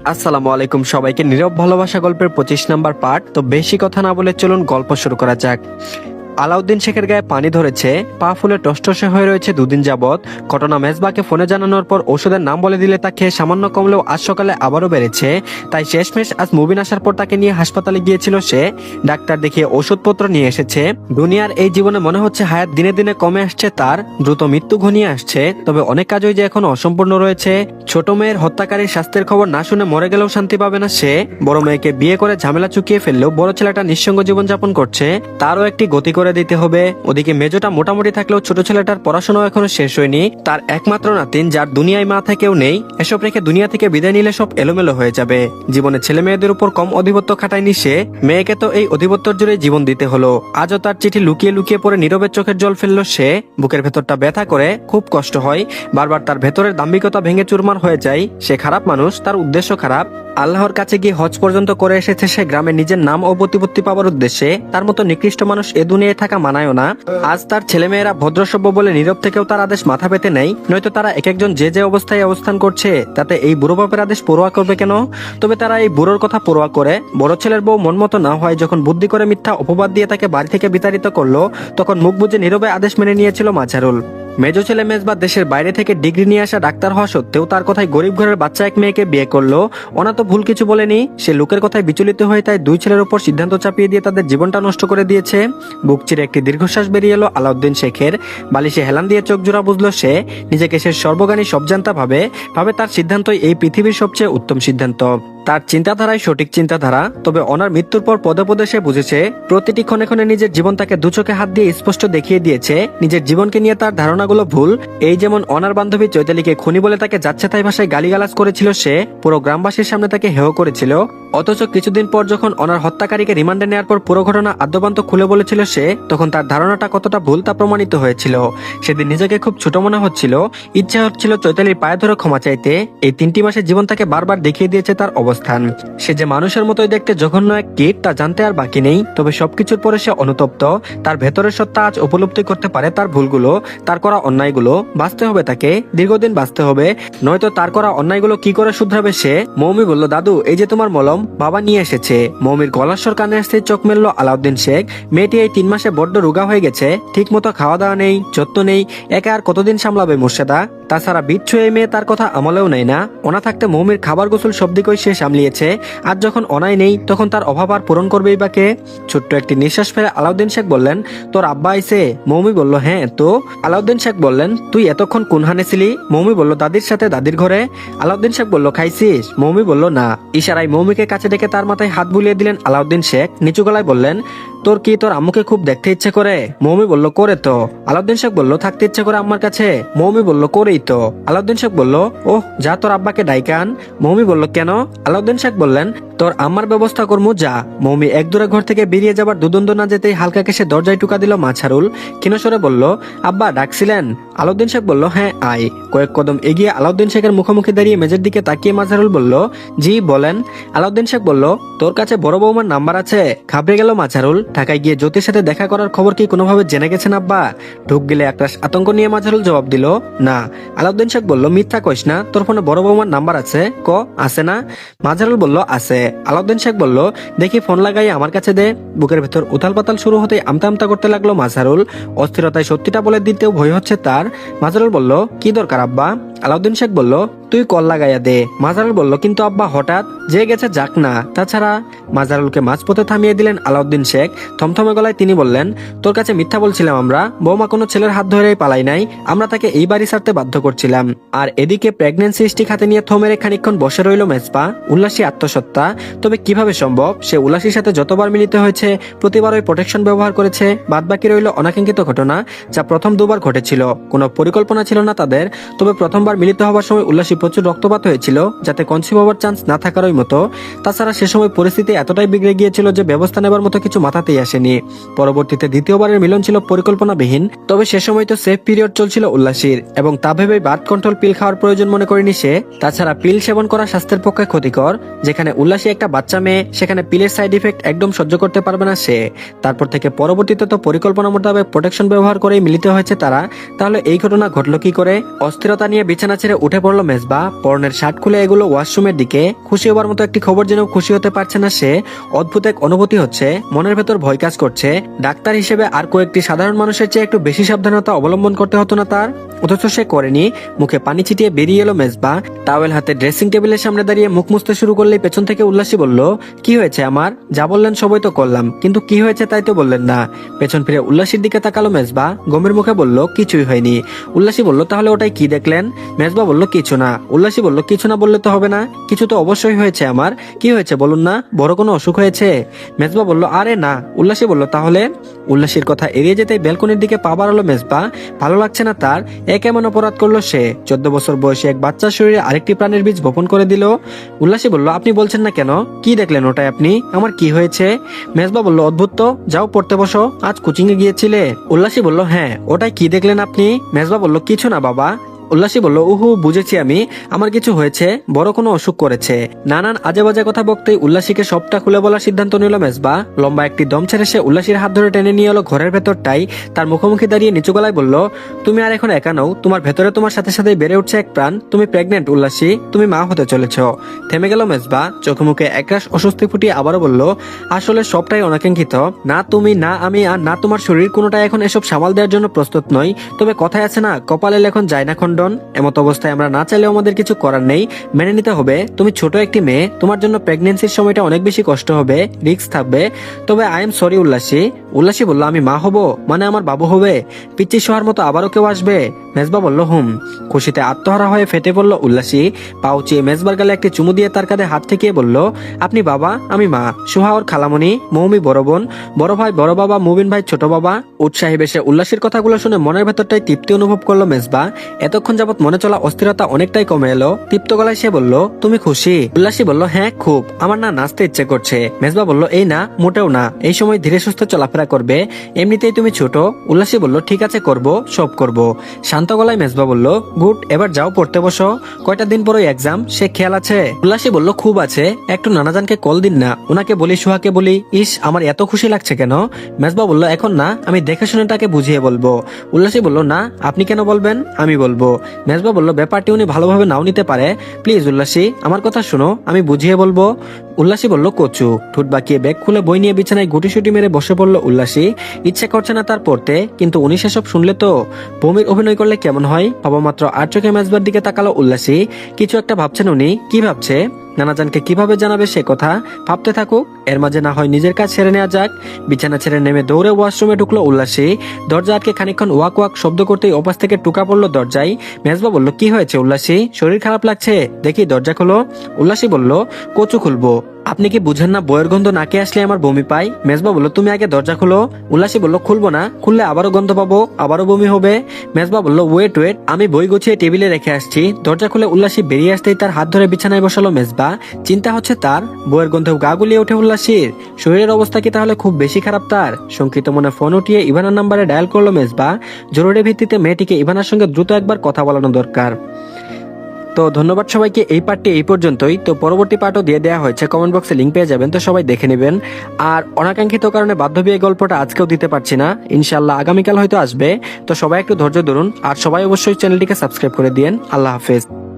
আসসালামু আলাইকুম সবাইকে। নীরব ভালোবাসা গল্পের 25 নাম্বার পার্ট। তো বেশি কথা না বলে চলুন গল্প শুরু করা যাক। আলাউদ্দিন শেখের গায়ে পানি ধরেছে, পা ফুলে টসটসে হয়ে রয়েছে দুদিন যাবৎ। ঘটনা মেজবাকে ফোনে জানানোর পর ওষুধের নাম বলে দিলে তা খেয়ে সামান্য কমলেও আজ সকালে আবারও বেড়েছে। তাই শেষমেশ আজ মুবিন আসার পর তাকে নিয়ে হাসপাতালে গিয়েছিল সে। ডাক্তার দেখিয়ে ওষুধপত্র নিয়ে এসেছে। দুনিয়ার এই জীবনে মনে হচ্ছে হায়াত দিনে দিনে কমে আসছে, তার দ্রুত মৃত্যু ঘনিয়ে আসছে। তবে অনেক কাজই যে এখনো অসম্পূর্ণ রয়েছে। ছোট মেয়ের হত্যাকারীর স্বাস্থ্যের খবর না শুনে মরে গেলেও শান্তি পাবে না সে। বড় মেয়েকে বিয়ে করে ঝামেলা চুকিয়ে ফেললেও বড় ছেলেটা নিঃসঙ্গ জীবন যাপন করছে, তারও একটি গতি করে দিতে হবে। ওদিকে মেজোটা মোটামুটি থাকলেও ছোট ছেলেটার পড়াশোনাও এখনো শেষ হয়নি। তার একমাত্র নাতিন, যার দুনিয়ায় মা থেকেও নেই। এসব রেখে দুনিয়া থেকে বিদায় নিলে সব এলোমেলো হয়ে যাবে। জীবনে ছেলে মেয়েদের উপর কম অধিপত্য খাটায়নি সে। মেয়েকে তো এই অধিপত্যর জোরে জীবন দিতে হলো। আজও তার চিঠি লুকিয়ে লুকিয়ে পড়ে নীরবে চোখের জল ফেললো সে। বুকের ভেতরটা ব্যথা করে, খুব কষ্ট হয়। বারবার তার ভেতরের দাম্ভিকতা ভেঙে চুরমার হয়ে যায়। সে খারাপ মানুষ, তার উদ্দেশ্য খারাপ। আল্লাহর কাছে গিয়ে হজ পর্যন্ত করে এসেছে সে গ্রামে নিজের নাম ও প্রতিপত্তি পাওয়ার উদ্দেশ্যে। তার মতো নিকৃষ্ট মানুষ এ দুনিয়ায় থাকা মানায়ও না। আজ তার ছেলেমেয়েরা ভদ্রসভ্য বলে নীরব থেকেও তার আদেশ মাথা পেতে নেই, নয়তো তারা এক একজন যে যে অবস্থায় অবস্থান করছে তাতে এই বুড়ো বাপের আদেশ পরোয়া করবে কেন? তবে তারা এই বুড়োর কথা পরোয়া করে। বড় ছেলের বউ মন মতো না হয় যখন বুদ্ধি করে মিথ্যা অপবাদ দিয়ে তাকে বাড়ি থেকে বিতাড়িত করলো, তখন মুখ বুজে নীরবে আদেশ মেনে নিয়েছিল মাঝারুল। মেজো ছেলে মেজবা দেশের বাইরে থেকে ডিগ্রি নিয়ে আসা ডাক্তার হওয়া সত্ত্বেও তার কথায় গরিব ঘরের বাচ্চা এক মেয়েকে বিয়ে করলো। ওনা তো ভুল কিছু বলেনি। সে লোকের কথায় বিচলিত হয়ে তাই দুই ছেলের উপর সিদ্ধান্ত চাপিয়ে দিয়ে তাদের জীবনটা নষ্ট করে দিয়েছে। বুক চিরে একটি দীর্ঘশ্বাস বেরিয়ে এলো আলাউদ্দিন শেখের। বালিশে হেলান দিয়ে চোখ জোড়া বুঝলো সে। নিজেকে সে সর্বজ্ঞানী সবজান্তা ভাবে তার সিদ্ধান্তই এই পৃথিবীর সবচেয়ে উত্তম সিদ্ধান্ত। তার চিন্তাধারাই সঠিক চিন্তাধারা। তবে ওনার মৃত্যুর পর পদে পদে সে বুঝেছে প্রতিটি ক্ষণে ক্ষণে নিজের জীবন তাকে দু চোখে হাত দিয়ে স্পষ্ট দেখিয়ে দিয়েছে নিজের জীবনকে নিয়ে তার ধারণাগুলো ভুল। এই যেমন ওনার বান্ধবী চৈতালিকে খুনি বলে তাকে যাচ্ছেতাই ভাষায় গালিগালাজ করেছিল সে, পুরো গ্রামবাসীর সামনে তাকে হেয় করেছিল। অথচ কিছুদিন পর যখন ওনার হত্যাকারীকে রিমান্ডে নেওয়ার পর পুরো ঘটনা আদ্যপান্ত খুলে বলেছিল সে, তখন তার ধারণাটা কতটা ভুল তা প্রমাণিত হয়েছিল। সেদিন নিজেকে খুব ছোট মনে হচ্ছিল। ইচ্ছা হচ্ছিল চৈতালির পায়ে ধরে ক্ষমা চাইতে। এই 3টি মাসের জীবন তাকে বারবার দেখিয়ে দিয়েছে তার অবস্থান। সে যে মানুষের মতোই দেখতে জঘন্য এক কীট তা জানতে আর বাকি নেই। তবে সবকিছুর পরে সে অনুতপ্ত। তার ভেতরের সত্তা আজ উপলব্ধি করতে পারে তার ভুলগুলো, তার করা অন্যায়গুলো। বাঁচতে হবে তাকে, দীর্ঘদিন বাঁচতে হবে, নয়তো তার করা অন্যায়গুলো কি করে শুধরাবে সে? মৌমি বলল, দাদু এই যে তোমার মলম, বাবা নিয়ে এসেছে। মৌমির গলার স্বর কানে আসতে চোখ মেলল আলাউদ্দিন শেখ। মেয়েটি এই 3 মাসে বড্ড রোগা হয়ে গেছে। ঠিক মতো খাওয়া দাওয়া নেই, যত্ন নেই। একা আর কতদিন সামলাবে মুর্শেদা? তাছাড়া বিচ্ছু এই মেয়ে তার কথা আমলেও নেই না। ওনা থাকতে মৌমির খাবার গোসল সব দিকই সে সামলিয়েছে। আজ যখন অনাই নেই তখন তার অভাব আর পূরণ করবেই বা কে? ছোট্ট একটি নিঃশ্বাস ফেলে আলাউদ্দিন শেখ বললেন, তোর আব্বা আইছে? মৌমি বলল, হ্যাঁ তো। আলাউদ্দিন শেখ বললেন, তুই এতক্ষণ কোনখানে ছিলি? মৌমি বলল, দাদির সাথে দাদির ঘরে। আলাউদ্দিন শেখ বলল, খাইছিস? মৌমি বলল, না। ইশারায় মৌমিকে কাছে ডেকে তার মাথায় হাত বুলিয়ে দিলেন আলাউদ্দিন শেখ। নিচু গলায় বললেন, তোর কি তোর আম্মুকে খুব দেখতে ইচ্ছে করে? মৌমি বলল, করে তো। আলাউদ্দিন শেখ বলল, থাকতে ইচ্ছে করে আম্মার কাছে? মৌমি বলল, করেই তো। আলাউদ্দিন শেখ বলল, ওহ যা তোর আব্বাকে ডাইকান। মৌমি বলল, কেন? আলাউদ্দিন শেখ বললেন, তোর আম্মার ব্যবস্থা করমু, যা। মৌমি এক দূরে ঘর থেকে বেরিয়ে যাবার দুদণ্ড না যেতেই হালকা কেসে দরজায় টুকা দিল মাছারুল। ক্ষীণস্বরে বলল, আব্বা ডাকছিলেন? আলাউদ্দিন শেখ বলল, হ্যাঁ আয়। কয়েক কদম এগিয়ে আলাউদ্দিন শেখের মুখোমুখি দাঁড়িয়ে মেজের দিকে তাকিয়ে মাছারুল বলল, জি বলেন। আলাউদ্দিন শেখ বলল, তোর কাছে বড় বৌমার নাম্বার আছে? ঘাবড়ে গেল মাছারুল। ঢাকায় গিয়ে জ্যোতির সাথে দেখা করার খবর কি কোনোভাবে জেনে গেছেন আব্বা? ঢুক গেলে একটা আতঙ্ক নিয়ে মাঝারুল জবাব দিল, না। আলাউদ্দিন শেখ বলল, মিথ্যা কইস না, তোর ফোনে বড় বৌমার নাম্বার আছে? ক আছে না? মাঝারুল বলল, আছে। আলাউদ্দিন শেখ বলল, দেখি ফোন লাগাই আমার কাছে দে। বুকের ভেতর উথাল পাতাল শুরু হতে আমতা আমতা করতে লাগলো মাঝারুল। অস্থিরতায় সত্যিটা বলে দিতেও ভয় হচ্ছে তার। মাঝারুল বলল, কি দরকার আব্বা? আলাউদ্দিন শেখ বলল, তুই কল লাগাইয়া দে। মাঝারুল বলল, কিন্তু আব্বা হঠাৎ যে গেছে যাক না, তাছাড়া। মাঝারুলকে মাঝপথে থামিয়ে দিলেন আলাউদ্দিন শেখ। থমথমে গলায় তিনি বললেন, তোর কাছে মিথ্যা বলছিলাম আমরা। বৌমা কোনো ছেলের হাত ধরেই পালাই নাই, আমরা তাকে এই বাড়ি ছাড়তে বাধ্য করছিলাম। আর এদিকে প্রেগন্যান্সি স্টিক হাতে নিয়ে থমেরে খানিকক্ষণ বসে রইল মেজবা, উল্লাসী আত্মসত্তা। তবে কিভাবে সম্ভব? সে উল্লাসীর সাথে যতবার মিলিত হয়েছে প্রতিবার ওই প্রোটেকশন ব্যবহার করেছে। বাদ বাকি রইল অনাকাঙ্ক্ষিত ঘটনা, যা প্রথম দুবার ঘটেছিল। কোনো পরিকল্পনা ছিল না তাদের। তবে প্রথমবার মিলিত হবার সময় উল্লাসী প্রচুর রক্তপাত হয়েছিল, যাতে কনসিভ হবার চান্স না থাকারই মতো। তাছাড়া সে সময় পরিস্থিতি এতটাই বিগড়ে গিয়েছিল যে ব্যবস্থা নেবার মতো কিছু মাথাতেই আসেনি। পরবর্তীতে দ্বিতীয়বারের মিলন ছিল পরিকল্পনাবিহীন। তবে সে সময় তো সেফ পিরিয়ড চলছিল উল্লাসীর, এবং তা ভেবে বার্থ কন্ট্রোল পিল খাওয়ার প্রয়োজন মনে করেনি সে। তাছাড়া পিল সেবন করা স্বাস্থ্যের পক্ষে ক্ষতিকর। যেখানে উল্লাসী একটা বাচ্চা মেয়ে, সেখানে পিলের সাইড ইফেক্ট একদম সহ্য করতে পারবে না সে। তারপর থেকে পরবর্তীতে তো পরিকল্পনা মোতাবেক প্রোটেকশন ব্যবহার করেই মিলিত হয়েছে তারা। তাহলে এই ঘটনা ঘটলো কি করে? অস্থিরতা নিয়ে বিছানা ছেড়ে উঠে পড়লো মেজবা। পরনের শার্ট খুলে এগুলো ওয়াশরুমের দিকে। খুশি হবার মতো একটি খবর জেনেও খুশি হতে পারছে না সে। অদ্ভুত এক অনুভূতি হচ্ছে, মনের ভেতর ভয় কাজ করছে। ডাক্তার হিসেবে আর কয়েকটি সাধারণ মানুষের চেয়ে একটু বেশি সাবধানতা অবলম্বন করতে হতো না তার? অথচ সে করেনি। মুখে পানি ছিটিয়ে বেরিয়ে এলো মেজবা। টাওয়েল হাতে ড্রেসিং টেবিলের সামনে দাঁড়িয়ে মুখ মুছতে শুরু করলেই পেছন থেকে উল্লাসী বলল, কি হয়েছে আমার? যা বললেন সবই তো করলাম, কিন্তু কি হয়েছে তাই তো বললেন না। পেছন ফিরে উল্লাসীর দিকে তাকালো মেজবা। গম্ভীর মুখে বলল, কিছুই হয়নি। উল্লাসী বলল, তাহলে ওটাই কি দেখলেন? মেজবা বলল, কিছু না। উল্লাসী বলল, কিছু না বললে তো হবে না, কিছু তো অবশ্যই হয়েছে আমার। কি হয়েছে বলুন না? বড় কোনো অসুখ হয়েছে? মেজবা বলল, আরে না। উল্লাসী বলল, তাহলে? উল্লাসীর কথা এড়িয়ে যেতে ব্যালকনির দিকে পা বাড়ালো মেজবা। ভালো লাগছে না তার। এ কেমন অপরাধ করলো সে? 14 বছর বয়সে এক বাচ্চার শরীরে আরেকটি প্রাণের বীজ বপন করে দিল। উল্লাসী বলল, আপনি বলছেন না কেন? কি দেখলেন ওটাই আপনি? আমার কি হয়েছে? মেজবা বলল, অদ্ভুত তো, যাও পড়তে বসো। আজ কোচিং এ গিয়েছিলে? উল্লাসী বলল, হ্যাঁ। ওটাই কি দেখলেন আপনি? মেজবা বলল, কিছু না বাবা। উল্লাসী বলল, উহু, বুঝেছি আমি, আমার কিছু হয়েছে, বড় কোনো অসুখ করেছে। নানান আজে বাজে কথা বকতেই উল্লাসীকে সবটা খুলে বলার সিদ্ধান্ত নিল মেজবা। লম্বা একটি দম ছেড়ে সে উল্লাসীর হাত ধরে টেনে নিয়ে এলো ঘরের ভেতরটাই। তার মুখোমুখি দাঁড়িয়ে নিচু গলায় বলল, তুমি আর এখন একা নও, তোমার ভেতরে তোমার সাথে সাথে বেড়ে উঠছে এক প্রাণ। তুমি প্রেগনেন্ট উল্লাসী, তুমি মা হতে চলেছ। থেমে গেল মেজবা, চোখে মুখে একরাশ অস্বস্তি ফুটিয়ে আবারও বলল, আসলে সবটাই অনাকাঙ্ক্ষিত। না তুমি, না আমি, আর না তোমার শরীর কোনোটাই এখন এসব সামাল দেওয়ার জন্য প্রস্তুত নয়। তবে কথায় আছে না, কপালে লেখন যায় না খণ্ডন। এমত অবস্থায় আমরা না চাইলেও আমাদের কিছু করার নেই, মেনে নিতে হবে। তুমি ছোট একটি মেয়ে, তোমার জন্য প্রেগনেন্সির সময়টা অনেক বেশি কষ্ট হবে, রিস্ক থাকবে। তবে I am sorry Ullasi. Ullasi বলল, আমি মা হব মানে আমার বাবু হবে? পিচ্চি সোহার মতো আবারও কেউ আসবে? মেজবা বলল, হুম। খুশিতে আত্মহারা হয়ে ফেটে পড়ল উল্লাসী। পা উঁচিয়ে মেজবার গালে একটি চুমু দিয়ে তার কাঁধে হাত ঠেকিয়ে বলল, আপনি বাবা, আমি মা। সোহা ওর খালামণি, মৌমি বড় বোন, বড় ভাই বড় বাবা, মুবিন ভাই ছোট বাবা। উৎসাহী বেশে উল্লাসীর কথাগুলো শুনে মনের ভেতরটাই তৃপ্তি অনুভব করলো মেজবা। এতক্ষণ যাবৎ মনে চলা অস্থিরতা অনেকটাই কমে এলো। তৃপ্ত গলায় সে বলল, তুমি খুশি? উল্লাসী বলল, হ্যাঁ খুব, আমার না নাচতে ইচ্ছে করছে। মেজবা বলল, এই না, মোটেও না, এই সময় ধীরে সুস্থে চলাফেরা করবে, এমনিতেই তুমি ছোট। উল্লাসী বলল, ঠিক আছে, করব, সব করব। শান্ত গলায় মেজবা বলল, গুড, এবার যাও পড়তে বসো। কয়টা দিন পরে এক্সাম, সে খেয়াল আছে? উল্লাসী বলল, খুব আছে। একটু নানাজানকে কল দিন না, ওনাকে বলি, সুহাকে বলি। ইস, আমার এত খুশি লাগছে কেন? মেজবা বলল, এখন না, আমি দেখে শুনে তাকে বুঝিয়ে বলবো। উল্লাসী বলল, না, আপনি কেন বলবেন, আমি বলবো। মেজবা বলল, ব্যাপারটি উনি ভালোভাবে নাও নিতে পারে, প্লিজ উল্লাসী, আমার কথা শোনো, আমি বুঝিয়ে বলবো। উল্লাসী বলল, কচু। ঠোঁট বাঁকিয়ে ব্যাগ খুলে বই নিয়ে বিছানায় গুটিসুটি মেরে বসে পড়ল উল্লাসী। ইচ্ছে করছে না তার পড়তে, কিন্তু উনি সেসব শুনলে তো বমির অভিনয় করলে কেমন হয়। বাবা মাত্র আর চোখে মেজবার দিকে তাকালো উল্লাসী। কিছু একটা ভাবছেন উনি। কি ভাবছে? নানাজানকে কিভাবে জানাবে সে কথা? ভাবতে থাকুক, এর মাঝে না হয় নিজের কাজ সেরে নেওয়া যাক। বিছানা ছেড়ে নেমে দৌড়ে ওয়াশরুমে ঢুকলো উল্লাসী। দরজা আটকে খানিকক্ষণ ওয়াক ওয়াক শব্দ করতেই ওপাশ থেকে টুকা পড়লো দরজায়। মেজবা বলল, কি হয়েছে উল্লাসী? শরীর খারাপ লাগছে? দেখি দরজা খোলো। উল্লাসী বলল, কচু খুলবো। আপনি কি বুঝেন না, বইয়ের গন্ধ নাকে আসলে আমার বমি পাই? মেজবা বলল, তুমি আগে দরজা খোলো। উল্লাসী বলল, খুলবো না, খুললে আবারও গন্ধ পাবো, আবারও বমি হবে। মেজবা বলল, ওয়েট ওয়েট, আমি বই গুছিয়ে টেবিলে রেখে আসছি। দরজা খুলে উল্লাসী বেরিয়ে আসতেই তার হাত ধরে বিছানায় বসালো মেজবা। চিন্তা হচ্ছে তার, বইয়ের গন্ধেও গা গুলিয়ে ওঠে উল্লাসীর। শরীরের অবস্থা কি তাহলে খুব বেশি খারাপ তার? শঙ্কিত মনে ফোন উঠিয়ে ইভানার নাম্বারে ডায়াল করলো মেজবা। জরুরি ভিত্তিতে মেয়েটিকে ইভানার সঙ্গে দ্রুত একবার কথা বলানো দরকার। তো ধন্যবাদ সবাইকে, এই পার্টটি এই পর্যন্তই। তো পরবর্তী পার্টও দিয়ে দেওয়া হয়েছে, কমেন্ট বক্সে লিঙ্ক পেয়ে যাবেন, তো সবাই দেখে নেবেন। আর অনাকাঙ্ক্ষিত কারণে বাধ্য বিয়ে গল্পটা আজকেও দিতে পারছি না, ইনশাল্লাহ আগামীকাল হয়তো আসবে। তো সবাই একটু ধৈর্য ধরুন, আর সবাই অবশ্যই চ্যানেলটিকে সাবস্ক্রাইব করে দিয়েন। আল্লাহ হাফেজ।